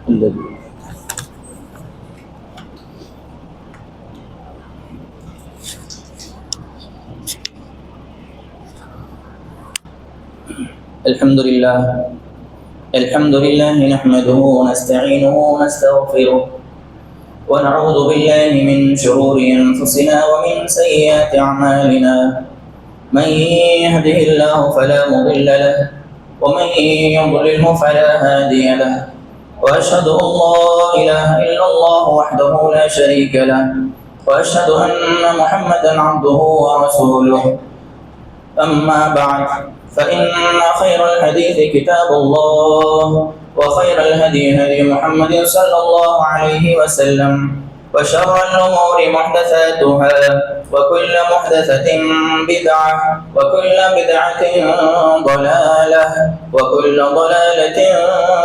الحمد لله نحمده ونستعينه ونستغفره ونعوذ بالله من شرور أنفسنا ومن سيئات أعمالنا. من يهده الله فلا مضل له ومن يضلله فلا هادي له، وأشهد أن لا إله إلا الله وحده لا شريك له، وأشهد أن محمدا عبده ورسوله. أما بعد، فإن خير الحديث كتاب الله، وخير الهدي هدي محمد صلى الله عليه وسلم، وشر الأمور محدثاتها، وكل محدثة بدعة، وكل بدعة ضلالة، وكل ضلالة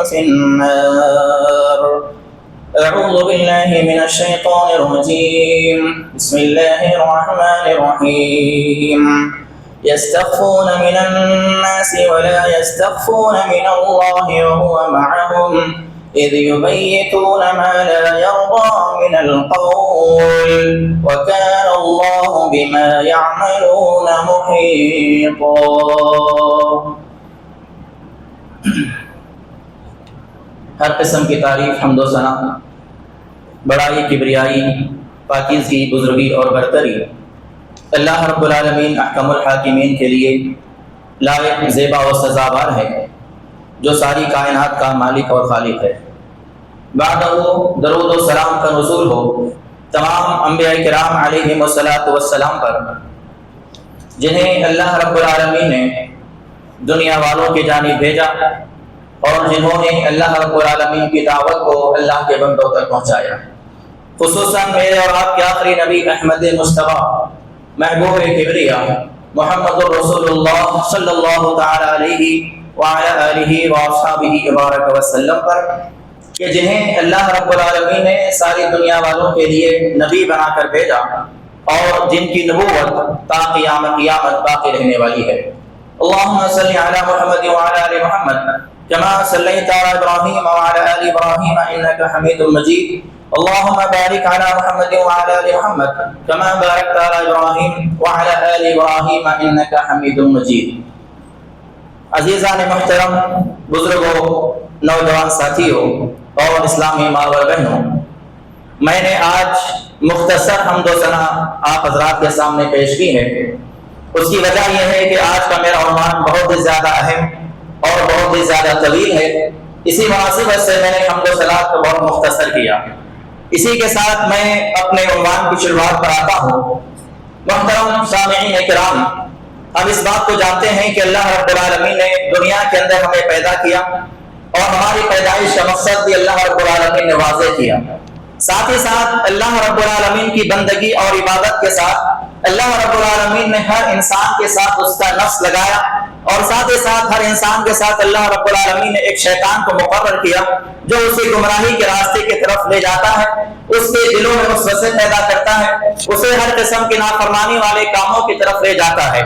في النار. أعوذ بالله من الشيطان الرجيم. بسم الله الرحمن الرحيم. يستخفون من الناس ولا يستخفون من الله وهو معهم إذ يبيتون ما لا يرضى من القول وكان الله بما يعملون محيطا. ہر قسم کی تعریف، حمد و ثنا، بڑائی، کبریائی، پاکیزگی، بزرگی اور برتری اللہ رب العالمین احکم الحاکمین کے لیے لائق، زیبا و سزاوار ہے، جو ساری کائنات کا مالک اور خالق ہے۔ بعدہ درود و سلام کا نزول ہو تمام انبیاء کرام علیہم السلام پر، جنہیں اللہ رب العالمین نے دنیا والوں کی جانب بھیجا اور جنہوں نے اللہ رب العالمین کی دعوت کو اللہ کے بندوں تک پہنچایا۔ خصوصاً میرے اور آپ کے آخری نبی احمد مصطفیٰ، محبوب کبریا محمد الرسول اللہ صلی اللہ تعالی علیہ وعلی آلہ واصحابہ وبارک وسلم پر، کہ جنہیں اللہ رب العالمین نے ساری دنیا والوں کے لیے نبی بنا کر بھیجا اور جن کی نبوت تا قیامت باقی رہنے والی ہے۔ اللہم صلی علی محمد وعلی آل محمد کما صلیت علی ابراہیم وعلی آل ابراہیم انک حمید مجید۔ اللهم بارك على محمد وعلى آل محمد كما باركت على إبراهيم وعلى آل إبراهيم إنك حميد مجيد۔ عزیزان محترم، بزرگوں، نوجوان ساتھیوں اور اسلامی ماں و بہنوں، میں نے آج مختصر حمد و ثنا آپ حضرات کے سامنے پیش کی ہے۔ اس کی وجہ یہ ہے کہ آج کا میرا عنوان بہت ہی زیادہ اہم اور بہت ہی زیادہ طویل ہے، اسی مناسبت سے میں نے حمد و ثنا کو بہت مختصر کیا۔ اسی کے ساتھ میں اپنے عنوان کی شروعات پر آتا ہوں۔ محترم سامعین کرام، ہم اس بات کو جانتے ہیں کہ اللہ رب العالمین نے دنیا کے اندر ہمیں پیدا کیا اور ہماری پیدائش کا مقصد بھی اللہ رب العالمین نے واضح کیا۔ ساتھ ہی ساتھ اللہ رب العالمین کی بندگی اور عبادت کے ساتھ اللہ رب العالمین نے ہر انسان کے ساتھ اس کا نفس لگایا، اور ساتھ ہی ساتھ ہر انسان کے ساتھ اللہ رب العالمین نے ایک شیطان کو مقرر کیا جو اسے گمراہی کے راستے کی طرف لے جاتا ہے، اس کے دلوں میں وسوسے پیدا کرتا ہے، اسے ہر قسم کی نافرمانی والے کاموں کی طرف لے جاتا ہے۔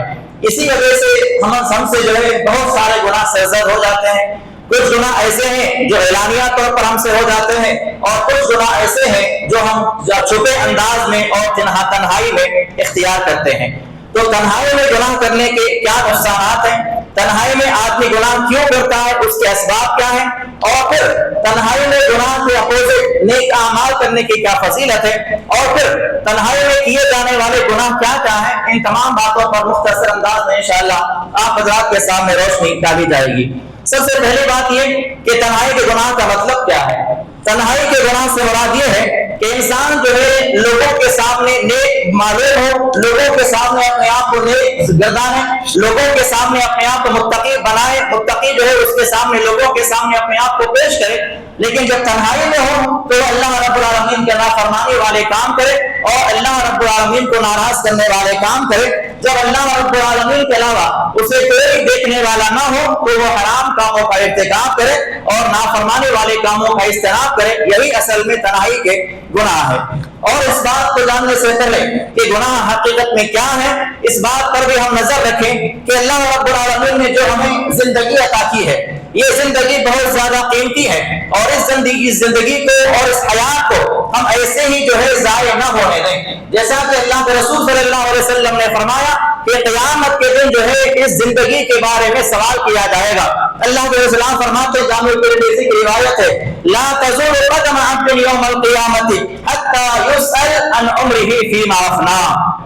اسی وجہ سے ہم سے جو ہے بہت سارے گناہ سرزد ہو جاتے ہیں۔ کچھ گناہ ایسے ہیں جو اعلانیہ طور پر ہم سے ہو جاتے ہیں، اور کچھ گناہ ایسے ہیں جو ہم چھپے انداز میں اور تنہائی میں اختیار کرتے ہیں۔ تو تنہائی میں گناہ کرنے کے کیا نقصانات ہیں، تنہائی میں آدمی گناہ کیوں کرتا ہے، اس کے اسباب کیا ہیں، اور پھر تنہائی میں گناہ کے اپوزٹ نیک اعمال کرنے کی کیا فضیلت ہے، اور پھر تنہائی میں کیے جانے والے گناہ کیا کیا ہیں، ان تمام باتوں پر مختصر انداز میں انشاءاللہ آپ حضرات کے سامنے روشنی ڈالی جائے گی۔ سب سے پہلی بات یہ کہ تنہائی کے گناہ کا مطلب کیا ہے۔ تنہائی کے گناہ سے مراد یہ ہے کہ انسان جو ہے لوگوں کے سامنے نیک معلوم ہو، لوگوں کے سامنے اپنے آپ کو نیک گردانے، لوگوں کے سامنے اپنے آپ کو متقی بنائے، متقی جو ہے اس کے سامنے لوگوں کے سامنے اپنے آپ کو پیش کرے، لیکن جب تنہائی میں ہو تو اللہ رب العالمین کے نافرمانی والے کام کرے اور اللہ رب العالمین کو ناراض کرنے والے کام کرے۔ جب اللہ رب العالمین کے علاوہ اسے کوئی دیکھنے والا نہ ہو تو وہ حرام کاموں کا ارتکاب کرے اور نافرمانی والے کاموں کا اجتناب کرے، یہی اصل میں تنہائی کے گناہ ہے۔ اور اس بات کو جاننے سے پہلے کہ گناہ حقیقت میں کیا ہے، اس بات پر بھی ہم نظر رکھیں کہ اللہ رب العالمین نے جو ہمیں زندگی عطا کی ہے، یہ زندگی بہت زیادہ قیمتی ہے، اور اس زندگی کو اور اس حیات کو ہم ایسے ہی جو ہے ضائع نہ ہونے دیں۔ جیسا کہ اللہ کے رسول صلی اللہ علیہ وسلم نے فرمایا کہ قیامت کے دن جو ہے اس زندگی کے بارے میں سوال کیا جائے گا۔ اللہ کے رسول فرماتے ہیں، جامع ترمذی کی روایت ہے، لا تزول قدم عبد یوم القیامت حتی یسأل عن عمره فیما افنا۔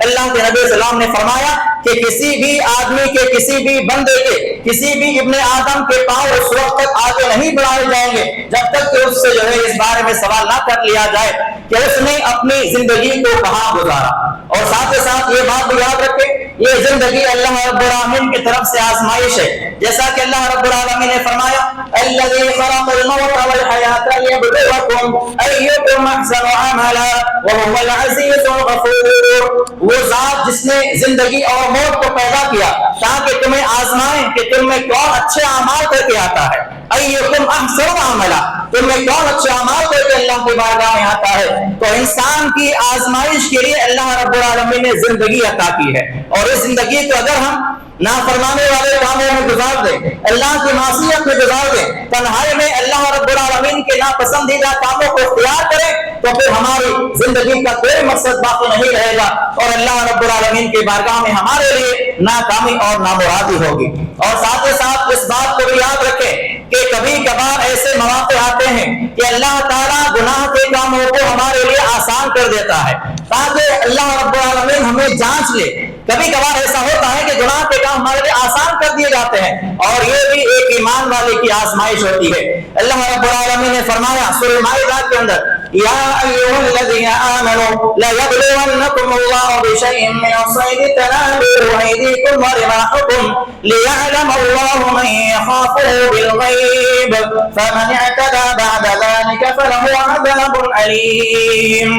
اللہ کے نبی صلی اللہ علیہ وسلم نے فرمایا کہ کسی بھی آدمی کے، کسی بھی بندے کے، کسی بھی ابن آدم کے پاؤں اس وقت تک آگے نہیں بڑھائے جائیں گے جب تک کہ اس سے جو ہے اس بارے میں سوال نہ کر لیا جائے کہ اس نے اپنی زندگی کو کہاں گزارا۔ اور ساتھ ہی ساتھ یہ بات بھی یاد رکھیں، یہ زندگی اللہ رب العالمین کی طرف سے آزمائش ہے، جیسا کہ اللہ رب العالمین نے فرمایا الذی خلق الموت والحیاۃ لیبلوکم ایکم احسن عملا وهو العزیز الغفور۔ وہ ذات جس نے زندگی اور موت کو پیدا کیا تاکہ تمہیں آزمائیں کہ تم میں کون اچھے اعمال کر کے آتا ہے، ایکم احسن عملا، تم میں کون اچھے اعمال کر کے اللہ کی بارگاہ میں آتا ہے۔ تو انسان کی آزمائش کے لیے اللہ رب العالمین نے زندگی عطا کی ہے، اور اس زندگی کو اگر ہم نافرمانے والے کاموں میں گزار دیں، اللہ کی معصیت میں گزار دیں، تنہائی میں اللہ رب العالمین کے ناپسندیدہ کاموں کو اختیار کریں، تو پھر ہماری زندگی کا کوئی مقصد باقی نہیں رہے گا، اور اللہ رب العالمین کی بارگاہ میں ہمارے لیے ناکامی اور نامرادی ہوگی۔ اور ساتھ ہی ساتھ اس بات کو بھی یاد رکھیں کہ کبھی کبھار ایسے مواقع آتے ہیں کہ اللہ تعالیٰ گناہ کے کاموں کو ہمارے لیے آسان کر دیتا ہے تاکہ اللہ رب العالمین ہمیں جانچ لے۔ کبھی کبھار ایسا ہوتا ہے کہ گناہ کے کام ہمارے لیے آسان کر دیے جاتے ہیں، اور یہ بھی ایک ایمان والے کی آزمائش ہوتی ہے۔ اللہ رب العالمین نے فرمایا سورہ مائدہ کے اندر، یا ایھا الذین آمنوا لَیَبْلُوَنَّکُمُ اللَّهُ بِشَیْءٍ مِّنَ الصَّیدِ تَنَالُوهُ أَیْدِیکُمْ وَرِمَاحُکُمْ لِیَعْلَمَ اللَّهُ مَن یَخَافُهُ بِالْغَیْبِ فَمَنِ اعْتَدَىٰ بَعْدَ ذَلِکَ فَلَهُ عَذَابٌ أَلِیمٌ۔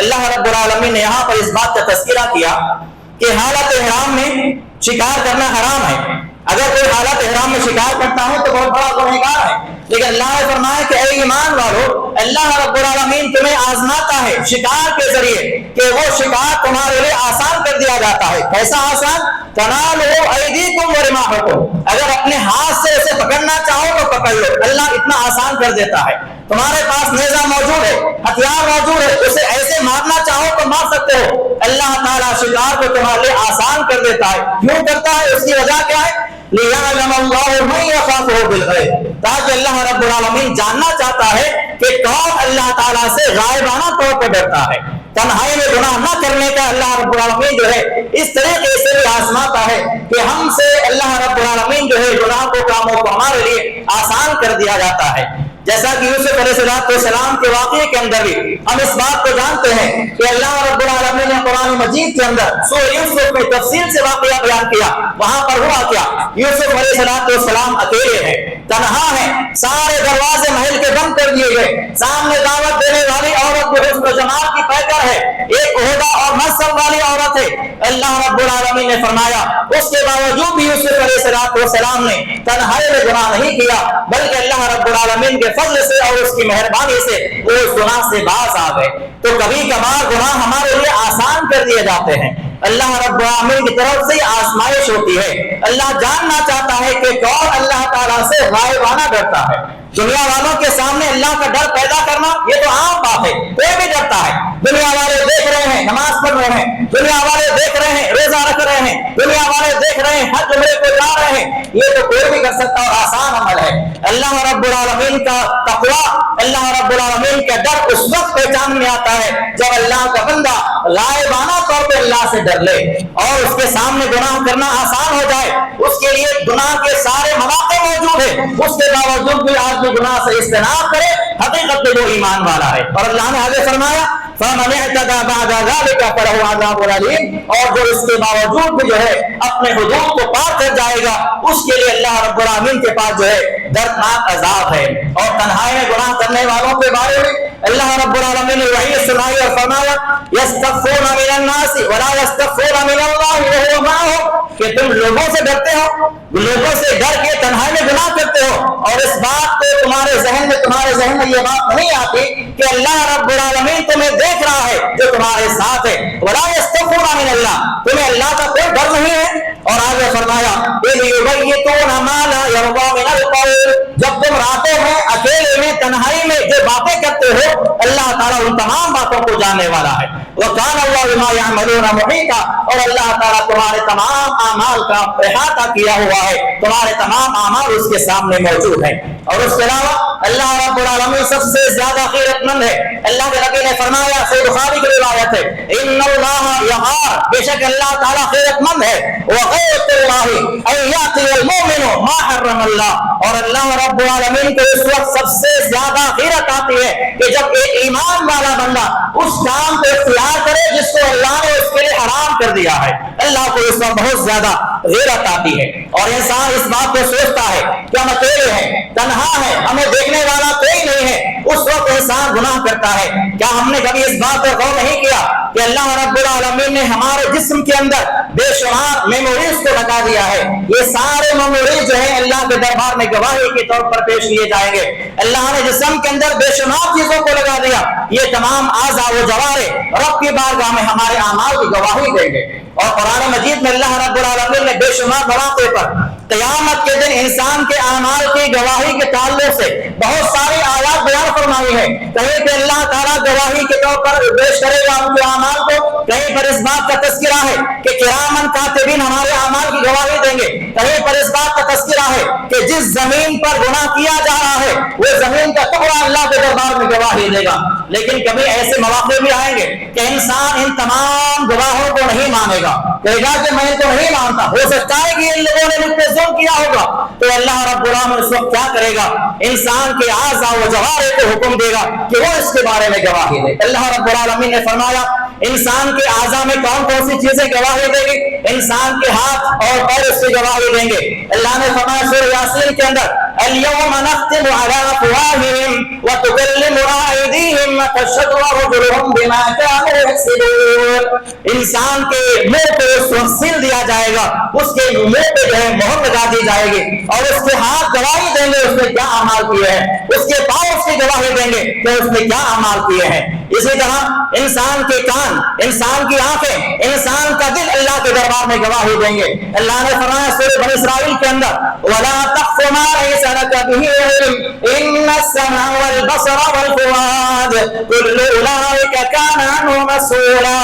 اللہ رب العالمین نے یہاں پر اس بات کا تذکرہ کیا کہ حالت احرام میں شکار کرنا حرام ہے۔ اگر کوئی حالت احرام میں شکار کرتا ہے تو بہت بڑا گنہگار ہے، لیکن اللہ نے فرمایا کہ اے ایمان والو، اللہ رب العالمین تمہیں آزماتا ہے شکار کے ذریعے کہ وہ شکار تمہارے لیے آسان کر دیا جاتا ہے۔ کیسا آسان؟ تنالوا ایدیکم ورماحکم، اگر اپنے ہاتھ سے اسے پکڑنا چاہو تو پکڑ لو، اللہ اتنا آسان کر دیتا ہے۔ تمہارے پاس نیزہ موجود ہے، ہتھیار موجود ہے، اسے ایسے مارنا چاہو تو مار سکتے ہو۔ اللہ تعالیٰ شکار کو تمہارے لیے آسان کر دیتا ہے۔ کیوں کرتا ہے؟ اس کی وجہ کیا ہے؟ لِيَعْلَمَ اللَّهُ مَن يَخَافُهُ بِالْغَیْبِ، تاکہ اللہ رب العالمین جاننا چاہتا ہے کہ کون اللہ تعالیٰ سے غائبانہ طور پر ڈرتا ہے۔ تنہائی میں گناہ نہ کرنے کا اللہ رب العالمین جو ہے اس طریقے سے بھی آزماتا ہے کہ ہم سے اللہ رب العالمین جو ہے گناہ کو، کاموں کو ہمارے لیے آسان کر دیا جاتا ہے۔ جیسا کہ یوسف علیہ السلام کے واقعے کے اندر بھی ہم اس بات کو جانتے ہیں کہ اللہ رب العالمین نے قرآن مجید کے اندر سورہ یوسف میں تفصیل سے واقعہ بیان کیا۔ وہاں پر ہوا کیا؟ یوسف علیہ السلام اکیلے ہیں، تنہا ہیں، سارے دروازے محل کے بند کر دیے گئے، سامنے دعوت دینے والی عورت جو حسن و جمال کی پیکر ہے، ایک عہدہ اور منصب والی عورت ہے۔ اللہ رب العالمین نے فرمایا اس کے باوجود بھی یوسف علیہ السلام نے تنہائی میں گناہ نہیں کیا، بلکہ اللہ رب العالمین کے فضل سے اور اس کی مہربانی سے وہ اس گناہ سے باز آ گئے۔ تو کبھی کبھار گناہ ہمارے لیے آسان کر دیے جاتے ہیں، اللہ رب العالمین کی طرف سے آزمائش ہوتی ہے۔ اللہ جاننا چاہتا ہے کہ کون اللہ تعالیٰ سے غائبانہ ڈرتا ہے۔ دنیا والوں کے سامنے اللہ کا ڈر پیدا کرنا یہ تو عام بات ہے، کوئی بھی ڈرتا ہے۔ دنیا والے دیکھ رہے ہیں نماز پڑھ رہے ہیں، دنیا والے دیکھ رہے ہیں روزہ رکھ رہے ہیں، دنیا والے دیکھ رہے ہیں حج عمرے کو جا رہے ہیں، یہ تو کوئی بھی کر سکتا اور آسان عمل ہے۔ اللہ رب العالمین کا تقویٰ، اللہ رب العالمین کا ڈر اس وقت پہچان میں آتا ہے جب اللہ کا بندہ غائبانہ طور پہ اللہ سے ڈر لے اور اس کے سامنے گناہ کرنا آسان ہو جائے۔ اس کے لیے گناہ کے سارے مواقع موجود ہیں، اس کے باوجود بھی آدمی گناہ سے اجتناب کرے، حقیقت میں وہ ایمان والا ہے۔ اور اللہ نے آگے فرمایا فَمَنِ اعْتَدَىٰ بَعْدَ ذَلِكَ فَلَهُ عَذَابٌ أَلِيمٌ، اور جو اس کے باوجود بھی جو ہے اپنے حدود کو پار کر جائے گا اس کے لیے اللہ رب العالمین کے پاس جو ہے دردناک عذاب ہے۔ اور تنہائی میں گناہ کرنے والوں کے بارے میں اللہ رب العالمین نے وحی سنائی اور فرمایا یستخفون من الناس ولا یستخفون من اللہ وهو معهم، کہ تم لوگوں سے ڈرتے ہو، لوگوں سے ڈر کے تنہائی میں گناہ کرتے ہو، اور اس بات کو تمہارے ذہن میں یہ بات نہیں آتی کہ اللہ رب العالمین تمہیں دیکھ رہا ہے جو تمہارے ساتھ ہے۔ ولا یستخفون من اللہ، تمہیں اللہ کا کوئی ڈر نہیں ہے۔ اور آگے فرمایا اذ یبیتون ما لا یرضی من القول، جب تم راتوں میں اکیلے میں تنہائی میں جو باتیں کرتے ہو اللہ تعالیٰ ان تمام باتوں کو جاننے والا ہے۔ وَكَانَ اللَّهُ بِمَا يَعْمَلُونَ مُحِيطًا، اور اللہ تعالیٰ تمہارے تمام اعمال کا احاطہ کیا ہوا ہے، تمہارے تمام اعمال اس کے سامنے موجود ہیں۔ اور اس کے علاوہ اللہ رب العالمین سب سے زیادہ خیرت مند ہے۔ اللہ کے نبی نے فرمایا، صحیح بخاری کی روایت ہے، ان اللہ یغار، بے شک اللہ تعالیٰ خیرت مند ہے، وغیرت اللہ ان یاتی المؤمن ما حرم اللہ، اور اللہ رب العالمین کو اس وقت سب سے زیادہ خیرت آتی ہے کہ جب ایک ایمان والا بندہ اس کام کو اختیار کرے جس کو اللہ نے اس کے لیے حرام کر دیا ہے، اللہ کو اس وقت بہت زیادہ غیرت آتی ہے۔ اور انسان اس بات کو سوچتا ہے کہ ہم اکیلے ہیں، تنہا ہے، ہمیں دیکھنے والا کوئی نہیں ہے، اس وقت انسان گناہ کرتا ہے۔ کیا ہم نے کبھی اس بات پر غور نہیں کیا کہ اللہ رب العالمین نے ہمارے جسم کے اندر بے شمار میموریز کو لگا دیا ہے؟ یہ سارے میموریز جو ہیں اللہ کے دربار میں گواہی کے طور پر پیش کیے جائیں گے۔ اللہ نے جسم کے اندر بے شمار چیزوں کو لگا دیا، یہ تمام اعضاء و جوارح رب کی بارگاہ میں ہمارے اعمال کی گواہی دیں گے۔ اور قرآن مجید میں اللہ رب العالمین نے بے شمار مواقع پر قیامت کے دن انسان کے اعمال کی گواہی کے تعلق سے بہت ساری آیات بیان فرمائی ہے۔ کہیں کہ اللہ تعالیٰ گواہی کے طور پر پیش کرے گا ان کے اعمال کو، کہیں پر اس بات کا تذکرہ ہے کہ کرامن کاتبین ہمارے اعمال کی گواہی دیں گے، کہیں پر اس بات کا تذکرہ ہے کہ جس زمین پر گناہ کیا جا رہا ہے وہ زمین کا ٹکڑا اللہ کے دربار میں گواہی دے گا۔ لیکن کبھی ایسے مواقع بھی آئیں گے کہ انسان ان تمام گواہوں کو نہیں مانے گا، کہے گا کہ میں ان کو نہیں مانتا، ہو سکتا ہے کہ ان لوگوں نے مجھ پہ ظلم کیا ہوگا۔ تو اللہ رب العالمین اس وقت کیا کرے گا؟ انسان کے اعضاء و جوارح کو حکم دے گا کہ وہ اس کے بارے میں گواہی دے۔ اللہ رب العالمین نے فرمایا انسان کے اعضاء میں کون کون سی چیزیں گواہی دے گی؟ انسان کے ہاتھ اور پیر اس کی گواہی دیں گے۔ اللہ نے فرمایا سورہ یاسین کے اندر اليوم نختم على افواههم وتكلمنا ايديهم وتشهد ارجلهم بما كانوا يكسبون، انسان کے منہ پہ اس وقت سیل دیا جائے گا، اس کے منہ پہ جو ہے مہر لگا دی جائے گی، اور اس کے ہاتھ گواہی دیں گے اس نے کیا اعمال کیے ہیں، اس کے پاؤں اس کی گواہی دیں گے کہ اس نے کیا اعمال کیے ہیں۔ اسی طرح انسان کے کان، انسان کی آنکھیں، انسان کا دل اللہ کے دربار میں گواہی دیں گے۔ اللہ نے فرمایا سورہ بنی اسرائیل کے اندر وَلَا تَقْفُ مَا لَيْسَ لَكَ بِهِ عِلْمٌ إِنَّ السَّمْعَ وَالْبَصَرَ وَالْفُؤَادَ كُلُّ أُولَٰئِكَ كَانَ عَنْهُ مَسْئُولًا،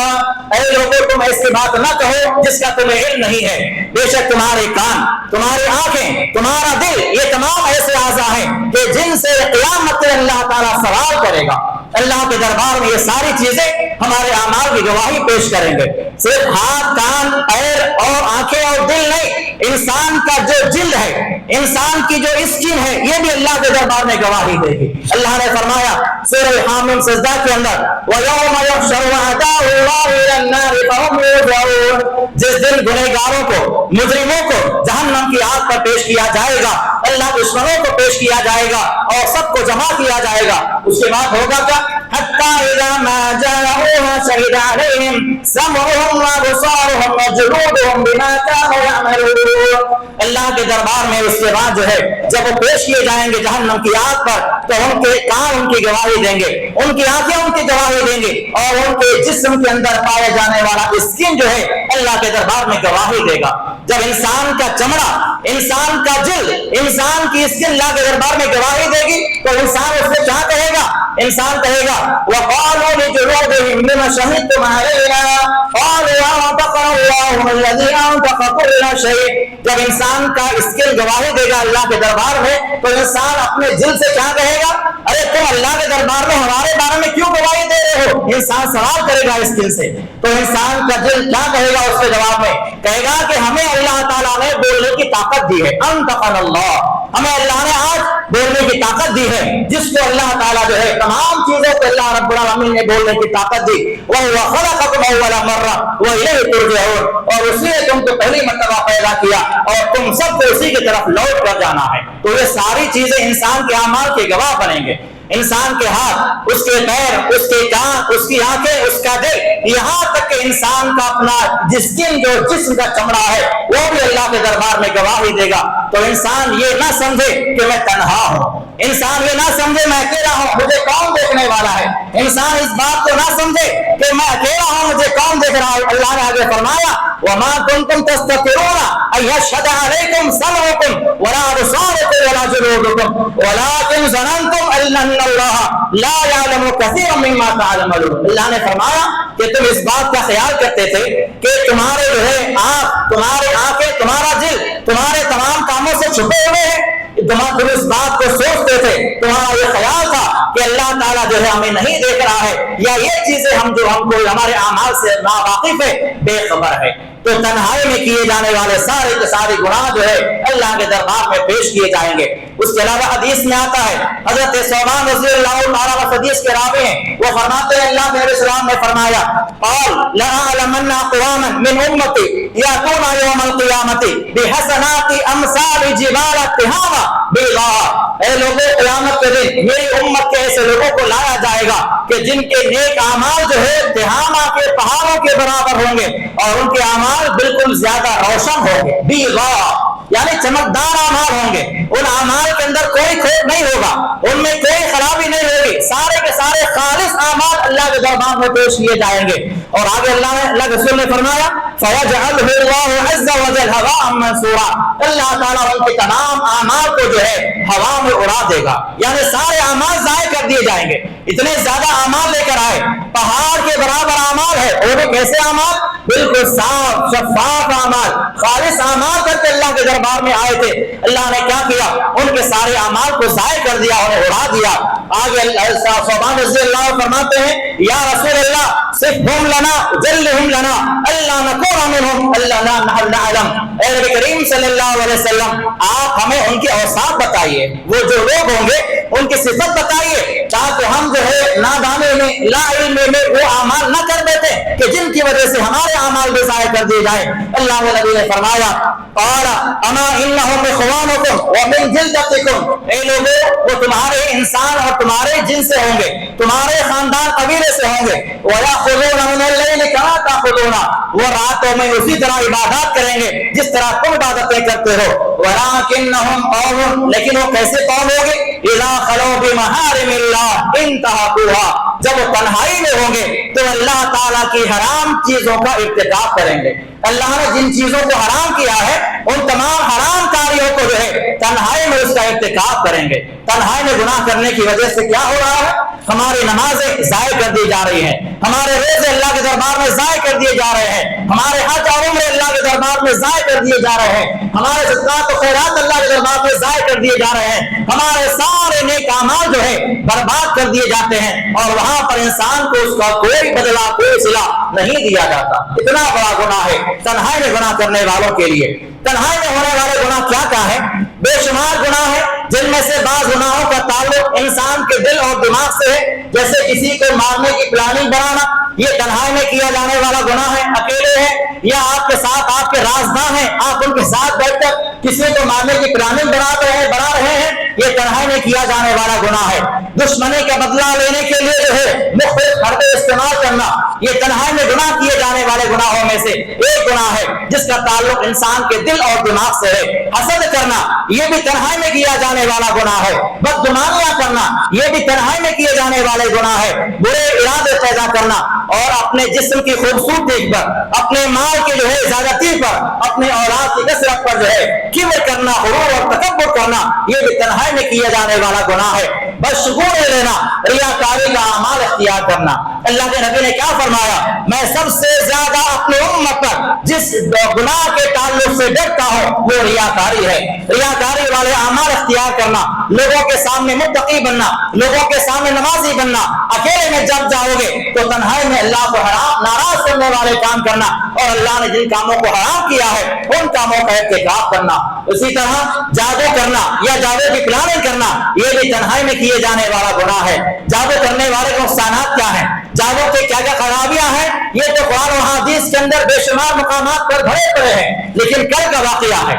اے لوگوں تم ایسی بات نہ کہو جس کا تمہیں علم نہیں ہے، بے شک تمہارے کان، تمہاری آنکھیں، تمہارا دل، یہ تمام ایسے اعضاء ہیں کہ جن سے قیامت میں اللہ تعالیٰ سوال کرے گا۔ اللہ کے دربار میں یہ ساری چیزیں ہمارے اعمال کی گواہی پیش کریں گے۔ صرف ہاتھ، کان، پیر اور آنکھیں اور دل نہیں، انسان کا جو جلد ہے، انسان کی جو اسکن ہے، یہ بھی اللہ کے دربار میں گواہی دے گی۔ اللہ نے فرمایا سورہ حامیم سجدہ کے اندر وَيَوْمَ يُحْشَرُ أَعْدَاءُ اللَّهِ إِلَى النَّارِ فَهُمْ يُوزَعُونَ، جس دن گنہگاروں کو، مجرموں کو جہنم کی آگ پر پیش کیا جائے گا، اللہ دشمنوں کو پیش کیا جائے گا اور سب کو جمع کیا جائے گا۔ اس کے بعد ہوگا کیا؟ حَتَّى إِذَا مَا جَاءُوهَا شَهِدَ عَلَيْهِمْ سَمْعُهُمْ وَأَبْصَارُهُمْ وَجُلُودُهُمْ بِمَا كَانُوا يَعْمَلُونَ، اللہ کے دربار میں اس کے بعد جو ہے جب وہ پیش کیے جائیں گے جہنم کی آگ پر تو ان کے کان ان کی گواہی دیں گے، ان کی آنکھیں ان کی گواہی دیں گے، اور ان کے جسم کے اندر پائے جانے والا اسکن جو ہے اللہ کے دربار میں گواہی دے گا۔ جب انسان کا چمڑا، انسان کا جلد، انسان کی اسکن اللہ کے دربار میں گواہی دے گی تو انسان اس سے کیا کہے گا؟ انسان کہے گا وَقَالُوا لِجُلُودِهِمْ لِمَ شَهِدتُّمْ عَلَيْنَا قَالُوا أَنطَقَنَا اللَّهُ الَّذِي أَنطَقَ كُلَّ شَيْءٍ، جب انسان کا اسکن گواہی دے گا اللہ کے دربار میں تو انسان اپنے جلد سے کیا کہے گا؟ ارے تم اللہ کے دربار میں ہمارے بارے میں کیوں گواہی دے رہے ہو؟ انسان سوال کرے گا اس دل سے، تو انسان کا دل کیا کہے گا اس کے جواب میں؟ کہے گا کہ ہمیں اللہ تعالیٰ نے بولنے کی طاقت دی ہے، انطقنا اللہ، ہمیں اللہ نے آج بولنے کی طاقت دی ہے، جس کو اللہ تعالیٰ جو ہے تمام چیزوں کو اللہ رب العالمین نے بولنے کی طاقت دی۔ وَهُوَ خَلَقَكُمْ أَوَّلَ مَرَّةٍ وَإِلَيْهِ تُرْجَعُونَ، اور اسی نے تم کو پہلی مرتبہ پیدا کیا اور تم سب کو اسی کی طرف لوٹ کر جانا ہے۔ تو یہ ساری چیزیں انسان کے اعمال کے گواہ بنیں گے۔ انسان کے ہاتھ، اس کے پیر، اس کے کان، اس کی آنکھیں، اس کا دل، یہاں تک کہ انسان کا اپنا جسم کا چمڑا ہے وہ بھی اللہ کے دربار میں گواہی دے گا۔ تو انسان یہ نہ سمجھے کہ میں تنہا ہوں، انسان یہ نہ سمجھے میں اکیلا ہوں مجھے کون دیکھنے والا ہے، انسان اس بات کو نہ سمجھے کہ میں اکیلا ہوں مجھے کون دیکھ رہا ہے۔ اللہ نے آگے فرمایا وَمَا كُنْتُمْ تَسْتَطِيعُونَ أَن يَشْهَدَ عَلَيْكُمْ سَمْعُكُمْ وَلَا أَبْصَارُكُمْ وَلَا جُلُودُكُمْ وَلَكِنْ ظَنَنْتُمْ أَنَّ اللَّهَ لَا يَعْلَمُ كَثِيرًا مِّمَّا تَعْلَمُونَ۔ اللہ نے فرمایا کہ تم اس بات کا خیال کرتے تھے کہ تمہارے جو ہے آنکھ، تمہاری آنکھیں، تمہارا دل تمہارے تمام کاموں سے چھپے ہوئے ہیں، تم اس بات کو سوچتے تھے، تمہارا یہ خیال تھا کہ اللہ تعالیٰ جو ہے ہمیں نہیں دیکھ رہا ہے، یا یہ چیزیں ہم کو ہمارے اعمال سے ناواقف ہے، بے خبر ہے۔ تو تنہائی میں کیے جانے والے سارے کے سارے گناہ جو ہے اللہ کے دربار میں پیش کیے جائیں گے۔ اس کے علاوہ حدیث میں آتا ہے، حضرت ثوبان رضی اللہ عنہ حدیث کے راوی ہیں، وہ فرماتے ہیں اللہ کے نبی صلی اللہ علیہ وسلم نے فرمایا قال لَأَعْلَمَنَّ أَقْوَامًا مِّنْ أُمَّتِي يَأْتُونَ يَوْمَ الْقِيَامَةِ بِحَسَنَاتِ أَمْثَالِ جِبَالِ التِّهَامَةِ بِيضَاءَ۔ اے لوگوں قیامت کے دن میری امت کے ایسے لوگوں کو لایا جائے گا کہ جن کے نیک اعمال جو ہے تہامہ کے پہاڑوں کے برابر ہوں گے اور ان کے اعمال بالکل زیادہ روشن ہوں گے، بیضاء یعنی چمکدار اعمال ہوں گے، ان اعمال کے اندر کوئی کھوٹ نہیں ہوگا، ان میں کوئی خرابی نہیں ہوگی، سارے کے سارے خالص اعمال اللہ کے دربار میں پیش کیے جائیں گے۔ اور آگے اللہ رسول نے فرمایا فَيَجْعَلْهُ اللَّهُ عَزَّ وَجَلَّ هَبَاءً مَّنثُورًا، اللہ تعالیٰ ان کے تمام اعمال کو جو ہے ہوا میں اڑا دے گا، یعنی سارے اعمال ضائع کر دیے جائیں گے۔ اتنے زیادہ اعمال لے کر آئے، پہاڑ کے برابر اعمال ہے، اور وہ کیسے اعمال؟ بالکل صاف شفاف اعمال، خالص اعمال کر کے اللہ کے دربار میں آئے تھے۔ اللہ نے کیا کیا؟ ان کے سارے اعمال کو ضائع کر دیا، انہیں اڑا دیا۔ آگے ثوبان رضی اللہ عنہ فرماتے ہیں یا رسول اللہ صفہم لنا جلہم لنا اللہ نکون منہم اللہ نعلم۔ اے نبی کریم صلی اللہ علیہ وسلم آپ ہمیں ان کی اوصاف بتائیے، وہ جو لوگ ہوں گے ان کی صفت بتائیے تاکہ ہم جو ہے نادانی میں لا علم میں وہ اعمال نہ کر دیتے کہ جن کی وجہ سے ہمارے اعمال بھی ضائع کر دیے جائیں۔ اللہ کے نبی نے فرمایا قال اما انہم اخوانکم ومن جلدتکم، اے لوگوں وہ تمہارے انسان اور تمہارے جن سے ہوں گے، تمہارے خاندان قبیلے سے ہوں گے، وَيَأْخُذُونَ مِنَ اللَّيْلِ كَمَا تَأْخُذُونَ، وہ راتوں میں اسی طرح عبادات کریں گے جس طرح تم عبادتیں کرتے ہو، وَلَكِنَّهُمْ قَوْمٌ، لیکن وہ کیسے قوم ہوگی؟ اِذَا خَلَوْا بِمَحَارِمِ اللَّهِ انْتَهَكُوهَا، جب وہ تنہائی میں ہوں گے تو اللہ تعالیٰ کی حرام چیزوں کا ارتکاب کریں گے۔ اللہ نے جن چیزوں کو حرام کیا ہے ان تمام حرام کاریوں کو جو ہے تنہائی میں اس کا ارتکاب کریں گے۔ تنہائی میں گناہ کرنے کی وجہ سے کیا ہو رہا ہے؟ ہماری نمازیں ضائع کر دی جا رہی ہیں، ہمارے روزے اللہ کے دربار میں ضائع کر دیے جا رہے ہیں، ہمارے حج اور عمرے اللہ کے دربار میں ضائع کر دیے جا رہے ہیں، ہمارے صدقات و خیرات اللہ کے دربار میں ضائع کر دیے جا رہے ہیں، ہمارے سارے نیک اعمال جو ہے برباد کر دیے جاتے ہیں، اور وہاں پر انسان کو اس کا کوئی بدلہ کوئی صلہ نہیں دیا جاتا۔ اتنا بڑا گناہ ہے تنہائی میں گناہ کرنے والوں کے لیے۔ تنہائی میں ہونے والے گناہ کیا کیا ہے؟ بے شمار گناہ ہے، جن میں سے بعض گناہوں کا تعلق انسان کے دل اور دماغ سے ہے، جیسے کسی کو مارنے کی پلاننگ بنانا، یہ تنہائی میں کیا جانے والا گناہ ہے۔ اکیلے ہیں یا آپ کے ساتھ آپ کے رازدار ہیں، آپ ان کے ساتھ بیٹھ کر کسی کو مارنے کی پلاننگ بنا رہے ہیں، یہ تنہائی میں کیا جانے والا گناہ ہے۔ دشمنی کا بدلہ لینے کے لیے جو ہے مختلف حربے استعمال کرنا، یہ تنہائی میں گناہ کیے جانے والے گناہوں میں سے ایک گناہ ہے جس کا تعلق انسان کے دل اور دماغ سے ہے۔ حسد کرنا یہ بھی تنہائی میں کیا جانے والا گناہ ہے۔ بدگمانیاں کرنا یہ بھی تنہائی میں کیے جانے والے گناہ ہے۔ برے ارادے پیدا کرنا اور اپنے جسم کی خوبصورتی پر، اپنے مال کی جو ہے زیادتی پر، اپنے اولاد کی کثرت پر جو ہے کبر کرنا، غرور اور تکبر کرنا، یہ بھی تنہائی میں کیا جانے والا گناہ ہے۔ بدشگونی لینا، ریاکاری کا اعمال اختیار کرنا۔ اللہ کے نبی نے کیا فرمایا؟ میں سب سے زیادہ اپنی امت پر جس گناہ کے تعلق سے ڈرتا ہوں وہ ریاکاری ہے۔ ریاکاری والے اعمال اختیار کرنا، لوگوں کے سامنے متقی بننا، لوگوں کے سامنے نمازی بننا، اکیلے میں جب جاؤ گے تو تنہائی میں اللہ کو ناراض کرنے والے کام کرنا، اور اللہ نے جن کاموں کو حرام کیا ہے ان کاموں کا ارتکاب کرنا۔ اسی طرح جادو کرنا یا جادو کی پلاننگ کرنا یہ بھی تنہائی میں کیے جانے والا گناہ ہے۔ جادو کرنے والے نقصانات کیا ہیں؟ جادو کے کیا کیا خرابیاں ہیں؟ یہ تو قرآن و حدیث کے اندر بے شمار مقامات پر بھرے پڑے ہیں، لیکن کل کا واقعہ ہے،